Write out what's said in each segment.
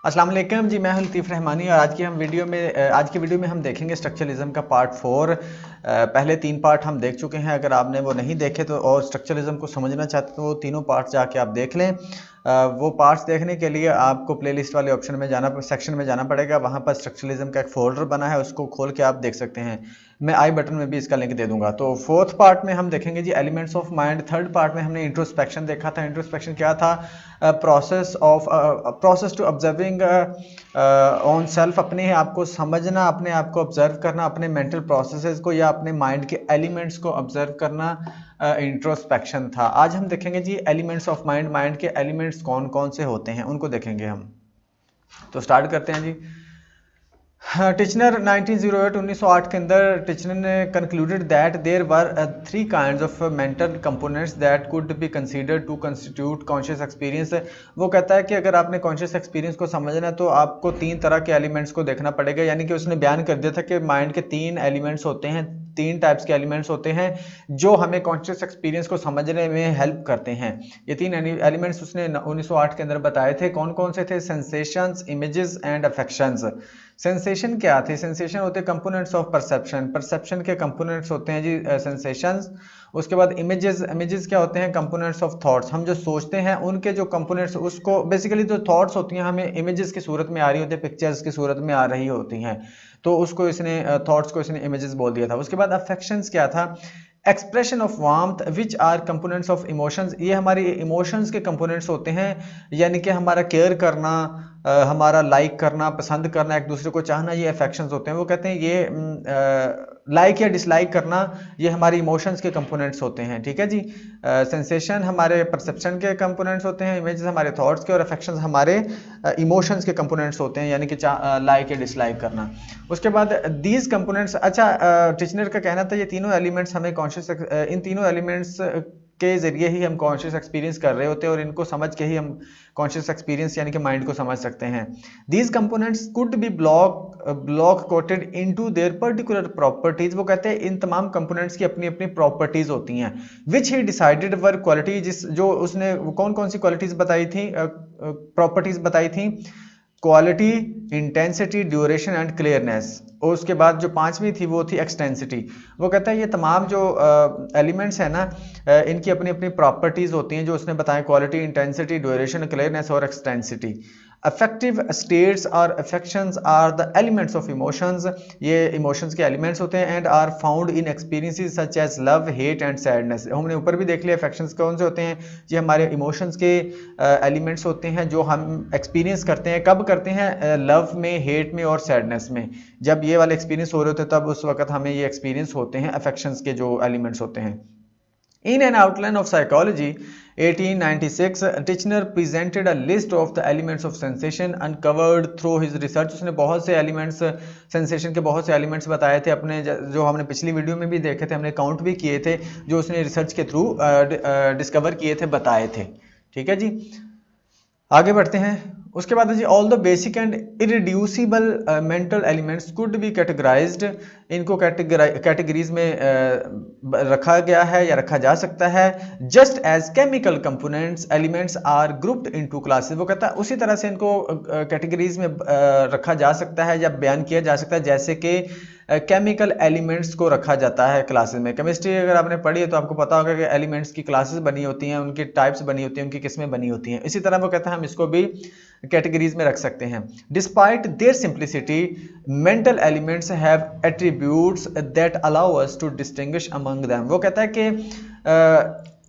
अस्सलाम वालेकुम जी, मैं हूं लतीफ़ रहमानी और आज की वीडियो में हम देखेंगे स्ट्रक्चरलिज्म का पार्ट 4। पहले 3 पार्ट हम देख चुके हैं। अगर आपने वो नहीं देखे तो और स्ट्रक्चरलिज्म को समझना चाहते हो तो तीनों पार्ट्स जाके आप देख लें। वो पार्ट्स देखने के लिए आपको प्लेलिस्ट वाले ऑप्शन में सेक्शन में जाना पड़ेगा। वहाँ पर स्ट्रक्चरलिज्म का एक फोल्डर बना है, उसको खोल के आप देख सकते हैं। मैं आई बटन में भी इसका लिंक दे दूंगा। तो फोर्थ पार्ट में हम देखेंगे जी elements of mind. Third part में हमने इंट्रोस्पेक्शन देखा था। इंट्रोस्पेक्शन क्या था? Process to observing on self, अपने आप को समझना, अपने आप को ऑब्जर्व करना, अपने मेंटल प्रोसेसेस को या अपने माइंड के एलिमेंट्स को ऑब्जर्व करना इंट्रोस्पेक्शन था। आज हम देखेंगे जी एलिमेंट्स ऑफ माइंड। माइंड के एलिमेंट्स कौन कौन से होते हैं उनको देखेंगे हम। तो स्टार्ट करते हैं जी। टिचनर 1908 के अंदर टिचनर ने concluded that there were 3 kinds of mental components that could be considered to constitute conscious experience. वो कहता है कि अगर आपने कॉन्शियस एक्सपीरियंस को समझना है तो आपको 3 तरह के एलिमेंट्स को देखना पड़ेगा। यानी कि उसने बयान कर दिया था कि माइंड के 3 एलिमेंट्स होते हैं, 3 टाइप्स के एलिमेंट्स होते हैं जो हमें कॉन्शियस एक्सपीरियंस को समझने में हेल्प करते हैं। ये 3 एलिमेंट्स उसने 1908 के अंदर बताए थे। कौन कौन से थे? Sensations, images and affections. Sensation क्या थे? सेंसेशन होते हैं कंपोनेंट्स ऑफ परसेप्शन। परसेप्शन के कंपोनेंट्स होते हैं जी सेंसेशंस। उसके बाद इमेजेस। इमेजेस क्या होते हैं? Components of thoughts. हम जो सोचते हैं उनके जो कंपोनेंट्स, उसको बेसिकली जो थॉट्स होती हैं हमें इमेजेस की सूरत में आ रही होती है, पिक्चर्स की सूरत में आ रही होती हैं, तो उसको इसने थॉट्स को इसने इमेजेस बोल दिया था। उसके बाद अफेक्शंस क्या था? Expression of warmth which are components of emotions. ये हमारे इमोशंस के कंपोनेंट्स होते हैं। यानी कि हमारा केयर करना, हमारा लाइक करना, पसंद करना, एक दूसरे को चाहना, ये अफेक्शंस होते हैं। वो कहते हैं ये लाइक या डिसलाइक करना, ये हमारी इमोशंस के कंपोनेंट्स होते हैं। ठीक है जी। सेंसेशन हमारे परसेप्शन के कंपोनेंट्स होते हैं, इमेजेस हमारे थॉट्स के, और अफेक्शंस हमारे इमोशंस के कंपोनेंट्स होते हैं, यानी कि लाइक या डिसलाइक करना। उसके बाद दीज कंपोनेंट्स, टिचनर का कहना था ये तीनों एलिमेंट्स हमें इन तीनों एलिमेंट्स के जरिए ही हम कॉन्शियस एक्सपीरियंस कर रहे होते हैं और इनको समझ के ही हम कॉन्शियस एक्सपीरियंस यानी कि माइंड को समझ सकते हैं। These components could be block coated into their particular properties. वो कहते हैं इन तमाम कंपोनेंट्स की अपनी अपनी प्रॉपर्टीज होती हैं। विच ही डिसाइडेड वर क्वालिटी, जो उसने कौन कौन सी क्वालिटीज बताई थी, प्रॉपर्टीज बताई थी? Quality, intensity, duration and clearness. और उसके बाद जो 5वीं थी वो थी एक्सटेंसिटी। वो कहता है ये तमाम जो एलिमेंट्स हैं ना, इनकी अपनी अपनी प्रॉपर्टीज होती हैं जो उसने बताया, क्वालिटी, इंटेंसिटी, ड्यूरेशन, क्लियरनेस और एक्सटेंसिटी। अफेक्टिव स्टेट्स और affections are the elements of emotions. ये इमोशंस के एलिमेंट्स होते हैं। And are found in experiences such as love, hate and sadness. हमने ऊपर भी देख लिया अफेक्शंस कौन से होते हैं। ये हमारे इमोशंस के एलिमेंट्स होते हैं जो हम एक्सपीरियंस करते हैं। कब करते हैं? लव में, हेट में और सैडनेस में। जब ये वाले एक्सपीरियंस हो रहे होते हैं तब उस वक्त हमें ये एक्सपीरियंस होते हैं, अफेक्शंस के जो एलिमेंट्स होते हैं। In an outline of psychology, 1896, Titchener presented a list of the elements of sensation uncovered through his research. उसने बहुत से एलिमेंट्स, सेंसेशन के बहुत से एलिमेंट्स बताए थे अपने, जो हमने पिछली वीडियो में भी देखे थे, हमने काउंट भी किए थे, जो उसने रिसर्च के थ्रू डिस्कवर किए थे, बताए थे। ठीक है जी, आगे बढ़ते हैं। उसके बाद जी all the basic and irreducible mental elements could be categorised. इनको कैटेगरीज में रखा गया है या रखा जा सकता है। Just as chemical components elements are grouped into classes. वो कहता है उसी तरह से इनको कैटेगरीज में रखा जा सकता है या बयान किया जा सकता है जैसे कि केमिकल एलिमेंट्स को रखा जाता है क्लासेस में। केमिस्ट्री अगर आपने पढ़ी है तो आपको पता होगा कि एलिमेंट्स की क्लासेस बनी होती हैं, उनकी टाइप्स बनी होती हैं, उनकी किस्में बनी होती हैं। इसी तरह वो कहता है हम इसको भी कैटेगरीज में रख सकते हैं। Despite their simplicity, mental elements have attributes that allow us to distinguish among them. वो कहता है कि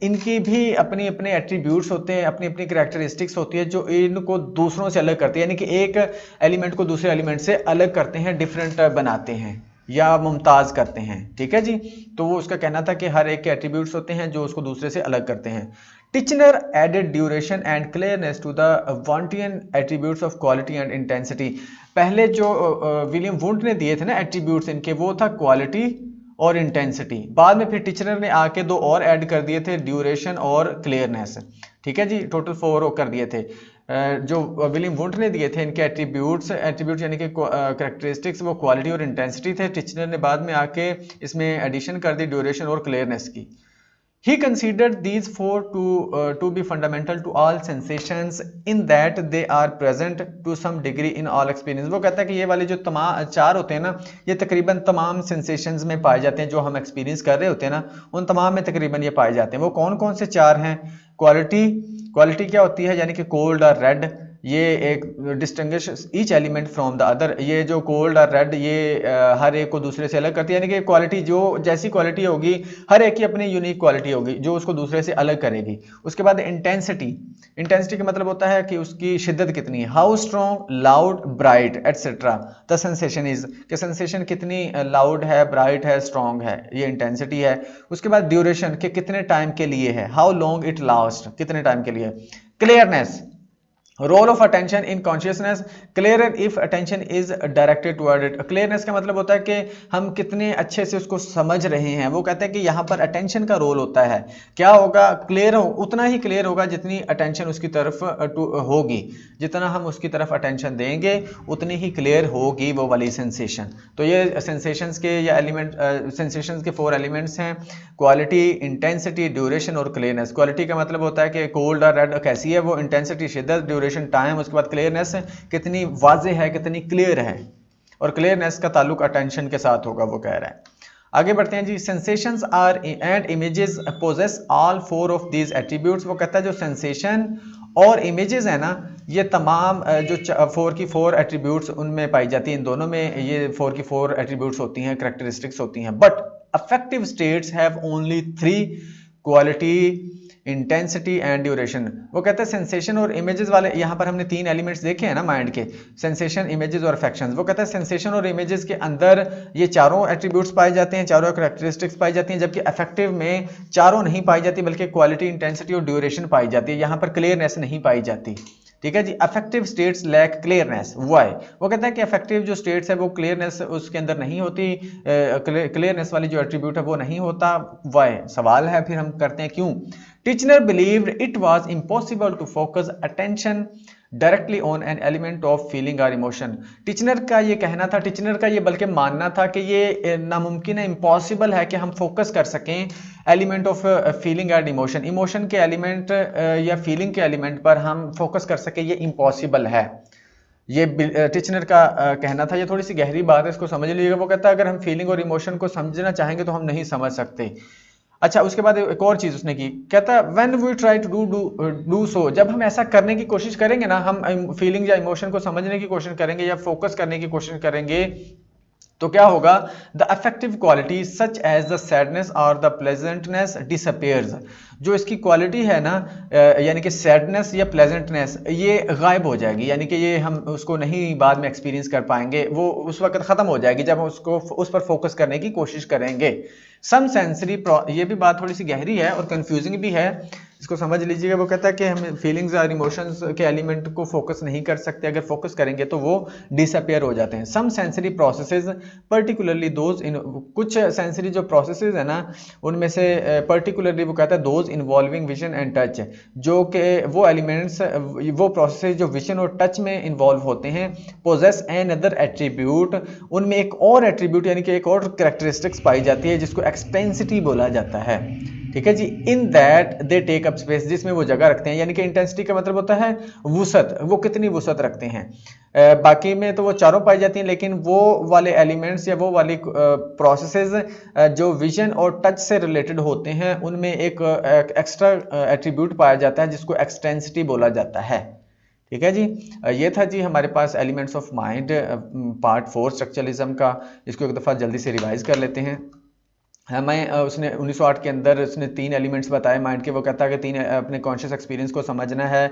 इनकी भी अपनी अपने एट्रीब्यूट्स होते हैं, अपनी अपनी कैरेक्टरिस्टिक्स होती है जो इनको दूसरों से अलग करती है, यानी कि एक एलिमेंट को दूसरे एलिमेंट से अलग करते हैं, डिफरेंट बनाते हैं या मुमताज करते हैं। ठीक है जी। तो वो उसका कहना था कि हर एक के एट्रीब्यूट्स होते हैं जो उसको दूसरे से अलग करते हैं। Titchener added duration and clearness to the Wundtian attributes of quality and intensity. पहले जो विलियम वुंट ने दिए थे ना एट्रीब्यूट्स इनके, वो था क्वालिटी और इंटेंसिटी। बाद में फिर टिचनर ने आके 2 और ऐड कर दिए थे, ड्यूरेशन और क्लियरनेस। ठीक है जी, टोटल 4 कर दिए थे। जो विलियम वुंट ने दिए थे इनके एट्रीब्यूट्स यानी कि कैरेक्टरिस्टिक्स, वो क्वालिटी और इंटेंसिटी थे। टिचनर ने बाद में आके इसमें एडिशन कर दी ड्यूरेशन और क्लियरनेस की। He considered these four to be fundamental to all sensations in that they are present to some degree in all experience. वो कहता है कि ये वाले जो तमाम चार होते हैं ना, ये तकरीबन तमाम सेंसेशंस में पाए जाते हैं, जो हम एक्सपीरियंस कर रहे होते हैं ना, उन तमाम में तकरीबन ये पाए जाते हैं। वो कौन कौन से चार हैं? क्वालिटी क्या होती है, यानी कि कोल्ड और रेड, ये एक distinguish each element from the other. ये जो कोल्ड और रेड ये हर एक को दूसरे से अलग करती है, यानी कि क्वालिटी जो जैसी क्वालिटी होगी हर एक की अपनी यूनिक क्वालिटी होगी जो उसको दूसरे से अलग करेगी। उसके बाद इंटेंसिटी का मतलब होता है कि उसकी शिद्दत कितनी है, how strong, loud, bright etcetera. The sensation is, कि सेंसेशन कितनी लाउड है, ब्राइट है, स्ट्रॉन्ग है, ये इंटेंसिटी है। उसके बाद ड्यूरेशन, कि कितने टाइम के लिए है, हाउ लॉन्ग इट लास्ट, कितने टाइम के लिए। Clearness, role of attention in consciousness, clear if attention is directed toward it. Clearness का मतलब होता है कि हम कितने अच्छे से उसको समझ रहे हैं। वो कहते हैं कि यहाँ पर अटेंशन का रोल होता है। क्या होगा? क्लियर हो, उतना ही क्लियर होगा जितनी अटेंशन उसकी तरफ होगी, जितना हम उसकी तरफ अटेंशन देंगे उतनी ही क्लियर होगी वो वाली सेंसेशन। तो ये सेंसेशंस के या एलिमेंट सेंसेशंस के 4 एलिमेंट्स हैं, क्वालिटी, इंटेंसिटी, ड्यूरेशन और क्लियरनेस। क्वालिटी का मतलब होता है कि कोल्ड और रेड कैसी है वो, इंटेंसिटी शिद्दत, ड्यूरेशन टाइम, उसके बाद क्लियरनेस कितनी वाज़ेह है, कितनी क्लियर है, और क्लियरनेस का ताल्लुक अटेंशन के साथ होगा, वो कह रहा है। आगे बढ़ते हैं जी। Sensations are and images possess all 4 of these attributes. वो कहता है जो सेंसेशन और इमेजेस है ना, ये तमाम जो 4 की 4 एट्रीब्यूट्स उनमें पाई जाती हैं, इन दोनों में ये 4 की 4 एट्रीब्यूट्स होती हैं, करैक्टरिस्टिक्स होती हैं। But affective states have only 3, quality, intensity and duration. वो कहते हैं सेंसेशन और इमेजेस वाले, यहाँ पर हमने 3 एलिमेंट्स देखे हैं ना माइंड के, सेंसेशन, इमेजेस और अफेक्शंस। वो कहता है सेंसेशन और इमेजेस के अंदर ये चारों एट्रीब्यूट्स पाए जाते हैं, चारों करैक्टरिस्टिक्स पाई जाती हैं, जबकि अफेक्टिव में चारों नहीं पाई जाती, बल्कि क्वालिटी, इंटेंसिटी और ड्यूरेशन पाई जाती है। यहाँ पर क्लियरनेस नहीं पाई जाती। ठीक है जी। Affective states lack clearness, why? वो कहता है कि अफेक्टिव जो स्टेट्स है वो क्लियरनेस उसके अंदर नहीं होती, क्लियरनेस वाली जो एट्रीब्यूट है वो नहीं होता। व्हाई? सवाल है, फिर हम करते हैं क्यों। Teacher believed it was impossible to focus attention directly on an element of feeling और इमोशन। टीचर का ये कहना था, टीचर का ये बल्कि मानना था कि ये नामुमकिन है, इम्पॉसिबल है कि हम फोकस कर सकें element of feeling and emotion, emotion के एलिमेंट या फीलिंग के एलिमेंट पर हम फोकस कर सकें, ये इम्पॉसिबल है। ये टीचर का कहना था। ये थोड़ी सी गहरी बात है, इसको समझ लीजिएगा। वो कहता है अगर हम फीलिंग और इमोशन को समझना चाहेंगे तो हम नहीं समझ सकते। अच्छा, उसके बाद एक और चीज उसने की, कहता है when we try to do so, जब हम ऐसा करने की कोशिश करेंगे ना, हम फीलिंग या इमोशन को समझने की कोशिश करेंगे या फोकस करने की कोशिश करेंगे, तो क्या होगा? The affective quality such as the sadness और द प्लेजेंटनेस डिसअपियर्स। जो इसकी क्वालिटी है ना, यानी कि सैडनेस या प्लेजेंटनेस, ये गायब हो जाएगी, यानी कि ये हम उसको नहीं बाद में एक्सपीरियंस कर पाएंगे, वो उस वक्त ख़त्म हो जाएगी जब हम उसको उस पर फोकस करने की कोशिश करेंगे। सम सेंसरी, ये भी बात थोड़ी सी गहरी है और कंफ्यूजिंग भी है, इसको समझ लीजिएगा। वो कहता है कि हम फीलिंग्स और इमोशंस के एलिमेंट को फोकस नहीं कर सकते, अगर फोकस करेंगे तो वो डिसअपियर हो जाते हैं। Some sensory processes particularly those in, कुछ सेंसरी जो प्रोसेसेस है ना, उनमें से पर्टिकुलरली वो कहता है those involving vision and touch, जो कि वो एलिमेंट्स, वो प्रोसेसेस जो विजन और टच में इन्वॉल्व होते हैं, पोजेस एन अदर एट्रीब्यूट, उनमें एक और एट्रीब्यूट यानी कि एक और कैरेक्टरिस्टिक्स पाई जाती है जिसको एक्सटेंसिटी बोला जाता है। ठीक है जी। In that they take up space, जिसमें वो जगह रखते हैं, यानी कि इंटेंसिटी का मतलब होता है वुसत, वो कितनी वुसत रखते हैं। बाकी में तो वो चारों पाई जाती हैं, लेकिन वो वाले एलिमेंट्स या वो वाली प्रोसेसेस जो विजन और टच से रिलेटेड होते हैं, उनमें एक एक्स्ट्रा एट्रीब्यूट पाया जाता है जिसको एक्सटेंसिटी बोला जाता है। ठीक है जी। ये था जी हमारे पास elements of mind part 4 structuralism का। इसको एक दफ़ा जल्दी से रिवाइज कर लेते हैं। हमें उसने 1908 के अंदर उसने 3 एलिमेंट्स बताए माइंड के। वो कहता है कि 3 अपने कॉन्शियस एक्सपीरियंस को समझना है,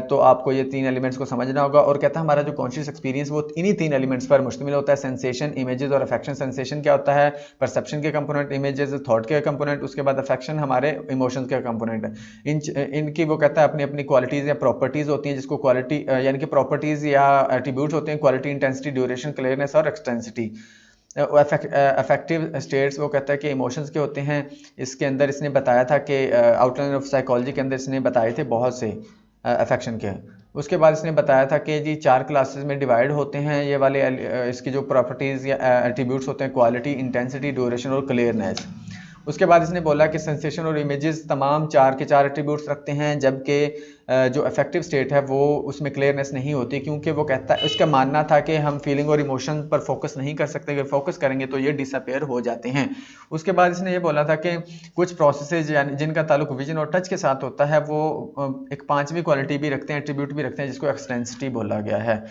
तो आपको ये 3 एलिमेंट्स को समझना होगा। और कहता है हमारा जो कॉन्शियस एक्सपीरियंस वो इन्हीं 3 एलिमेंट्स पर मुश्तमिल होता है, सेंसेशन, इमेजेस और अफेक्शन। सेंसेशन क्या होता है? परसेप्शन के कंपोनेंट, इमेजेस थॉट के कंपोनेंट, उसके बाद अफेक्शन हमारे इमोशंस के कंपोनेंट। इनकी वो कहता है अपनी अपनी क्वालिटीज़ या प्रॉपर्टीज़ होती हैं, जिसको क्वालिटी यानी कि प्रॉपर्टीज़ या एट्रीब्यूट्स होते हैं, क्वालिटी, इंटेंसिटी, ड्यूरेशन, क्लियरनेस और एक्सटेंसिटी। अफेक्टिव स्टेट्स वो कहता है कि इमोशंस के होते हैं। इसके अंदर इसने बताया था कि आउटलाइन ऑफ साइकोलॉजी के अंदर इसने बताए थे बहुत से अफेक्शन के। उसके बाद इसने बताया था कि जी 4 क्लासेस में डिवाइड होते हैं ये वाले इसकी जो प्रॉपर्टीज़ या एट्रीब्यूट्स होते हैं, क्वालिटी, इंटेंसिटी, ड्यूरेशन और क्लियरनेस। उसके बाद इसने बोला कि सेंसेशन और इमेजेस तमाम 4 के 4 एट्रीब्यूट्स रखते हैं, जबकि जो अफेक्टिव स्टेट है वो उसमें क्लियरनेस नहीं होती, क्योंकि वो कहता है, उसका मानना था कि हम फीलिंग और इमोशन पर फोकस नहीं कर सकते, अगर फोकस करेंगे तो ये डिसअपेयर हो जाते हैं। उसके बाद इसने ये बोला था कि कुछ प्रोसेसेज यानी जिनका ताल्लुक विजन और टच के साथ होता है वो एक 5वीं क्वालिटी भी रखते हैं, एट्रीब्यूट भी रखते हैं, जिसको एक्सटेंसिटी बोला गया है।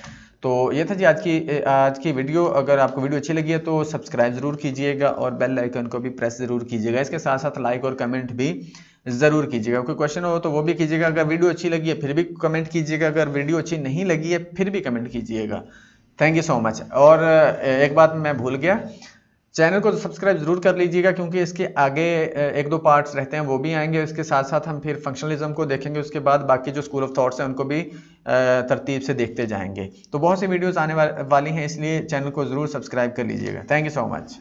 तो ये था जी आज की वीडियो। अगर आपको वीडियो अच्छी लगी है तो सब्सक्राइब ज़रूर कीजिएगा और बेल आइकन को भी प्रेस ज़रूर कीजिएगा। इसके साथ साथ लाइक और कमेंट भी ज़रूर कीजिएगा। कोई क्वेश्चन हो तो वो भी कीजिएगा। अगर वीडियो अच्छी लगी है फिर भी कमेंट कीजिएगा, अगर वीडियो अच्छी नहीं लगी है फिर भी कमेंट कीजिएगा। Thank you so much. और एक बात मैं भूल गया, चैनल को तो सब्सक्राइब जरूर कर लीजिएगा, क्योंकि इसके आगे 1-2 पार्ट्स रहते हैं वो भी आएंगे। इसके साथ साथ हम फिर फंक्शनलिज्म को देखेंगे, उसके बाद बाकी जो स्कूल ऑफ थॉट्स हैं उनको भी तरतीब से देखते जाएंगे। तो बहुत सी वीडियोस आने वाली हैं, इसलिए चैनल को जरूर सब्सक्राइब कर लीजिएगा। Thank you so much.